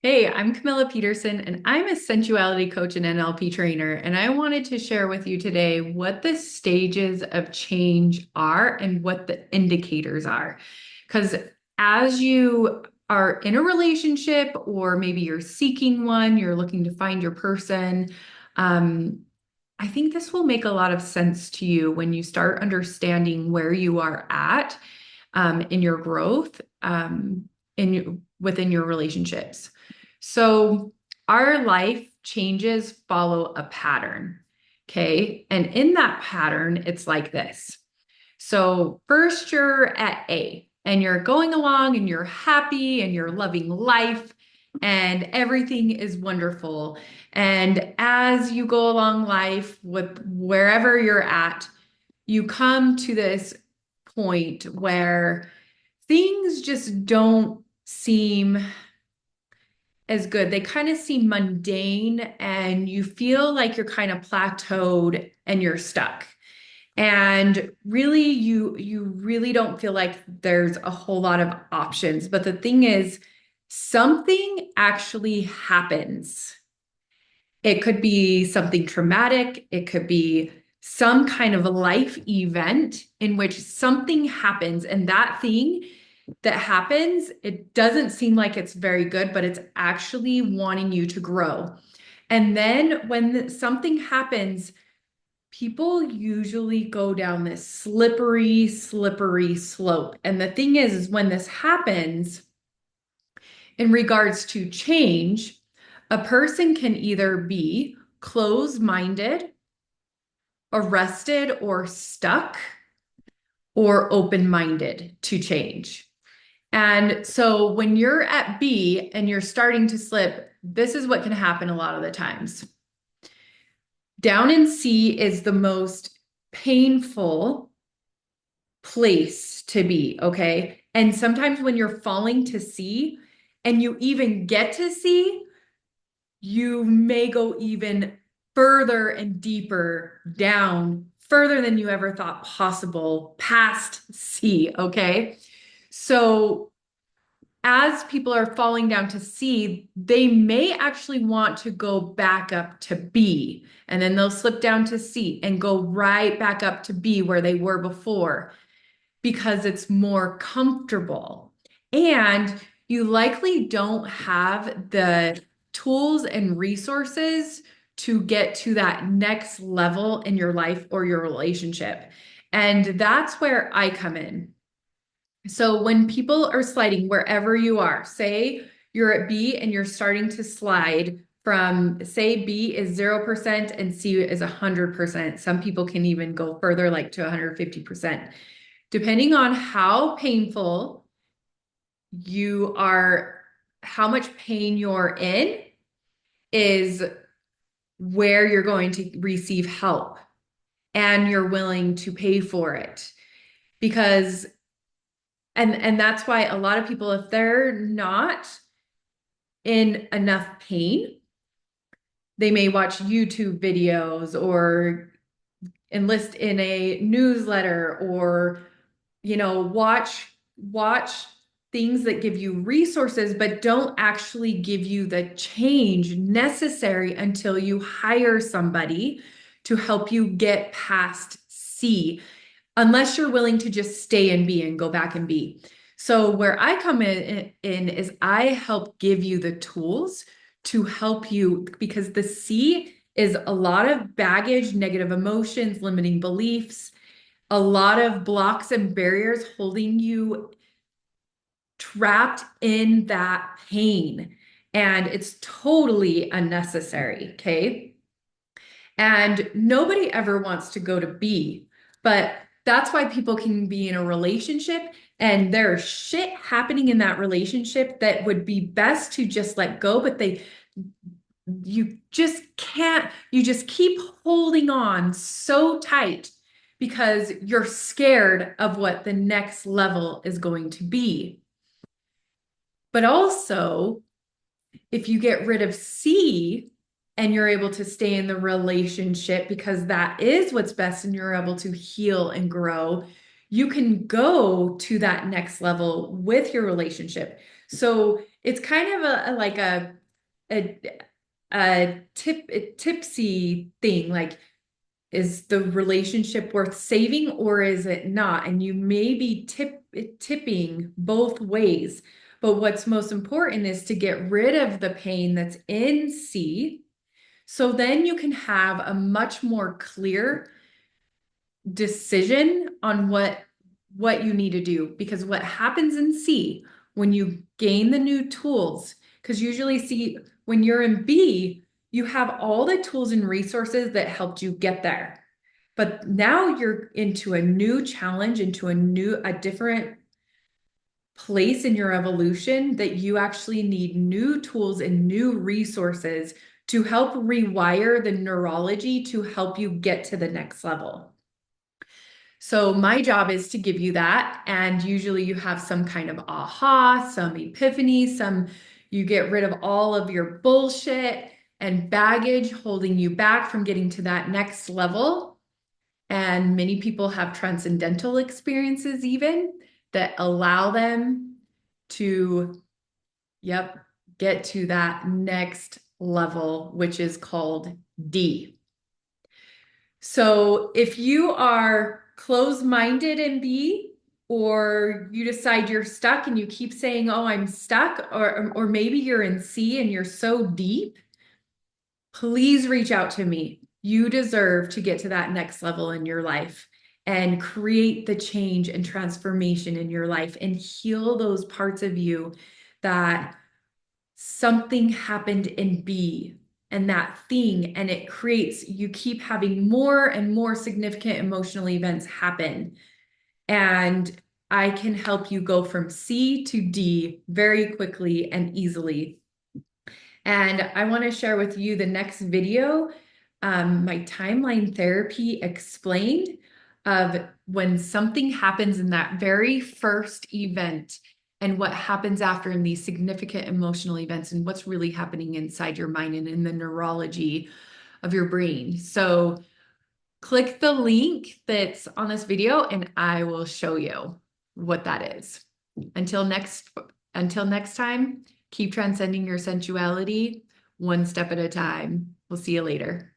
Hey, I'm Camilla Peterson, and I'm a sensuality coach and NLP trainer. And I wanted to share with you today what the stages of change are and what the indicators are. Because as you are in a relationship, or maybe you're seeking one, you're looking to find your person, um, I think this will make a lot of sense to you when you start understanding where you are at in your growth within your relationships. So our life changes follow a pattern. Okay. And in that pattern, it's like this. So first you're at A and you're going along and you're happy and you're loving life and everything is wonderful. And as you go along life with wherever you're at, you come to this point where things just don't seem as good. They kind of seem mundane and you feel like you're kind of plateaued and you're stuck. And really you really don't feel like there's a whole lot of options. But the thing is, something actually happens. It could be something traumatic, it could be some kind of a life event in which something happens, and that thing that happens, it doesn't seem like it's very good, but it's actually wanting you to grow. And then when something happens, people usually go down this slippery, slippery slope. And the thing is when this happens, in regards to change, a person can either be closed-minded, arrested, or stuck, or open-minded to change. And so when you're at B and you're starting to slip, this is what can happen a lot of the times. Down in C is the most painful place to be, okay? And sometimes when you're falling to C and you even get to C, you may go even further and deeper down, further than you ever thought possible, past C, okay? So as people are falling down to C, they may actually want to go back up to B, and then they'll slip down to C and go right back up to B where they were before because it's more comfortable. And you likely don't have the tools and resources to get to that next level in your life or your relationship. And that's where I come in. So when people are sliding wherever you are, say you're at B and you're starting to slide from, say B is 0% and C is 100%. Some people can even go further, like to 150%. Depending on how painful you are, how much pain you're in is where you're going to receive help and you're willing to pay for it. Because and that's why a lot of people, if they're not in enough pain, they may watch YouTube videos or enlist in a newsletter or watch things that give you resources but don't actually give you the change necessary until you hire somebody to help you get past C, unless you're willing to just stay in B and go back in B. So where I come in is I help give you the tools to help you, because the C is a lot of baggage, negative emotions, limiting beliefs, a lot of blocks and barriers holding you trapped in that pain. And it's totally unnecessary. Okay. And nobody ever wants to go to B, but that's why people can be in a relationship and there's shit happening in that relationship that would be best to just let go, but you just can't, you just keep holding on so tight because you're scared of what the next level is going to be. But also, if you get rid of C and you're able to stay in the relationship because that is what's best and you're able to heal and grow, you can go to that next level with your relationship. So it's kind of a, a tipsy thing. Like, is the relationship worth saving or is it not? And you may be tipping both ways. But what's most important is to get rid of the pain that's in C. So then you can have a much more clear decision on what you need to do. Because what happens in C when you gain the new tools, because usually C, when you're in B, you have all the tools and resources that helped you get there. But now you're into a new challenge, into a different place in your evolution that you actually need new tools and new resources to help rewire the neurology to help you get to the next level. So my job is to give you that. And usually you have some kind of aha, some epiphany, you get rid of all of your bullshit and baggage holding you back from getting to that next level. And many people have transcendental experiences even that allow them to, yep, get to that next level, which is called D. So if you are closed-minded in B, or you decide you're stuck and you keep saying, oh, I'm stuck, or maybe you're in C and you're so deep, please reach out to me. You deserve to get to that next level in your life and create the change and transformation in your life and heal those parts of you that something happened in B and that thing, and it creates, you keep having more and more significant emotional events happen. And I can help you go from C to D very quickly and easily. And I want to share with you the next video, my timeline therapy explained, of when something happens in that very first event and what happens after in these significant emotional events and what's really happening inside your mind and in the neurology of your brain. So click the link that's on this video and I will show you what that is. Until next time, keep transcending your sensuality one step at a time. We'll see you later.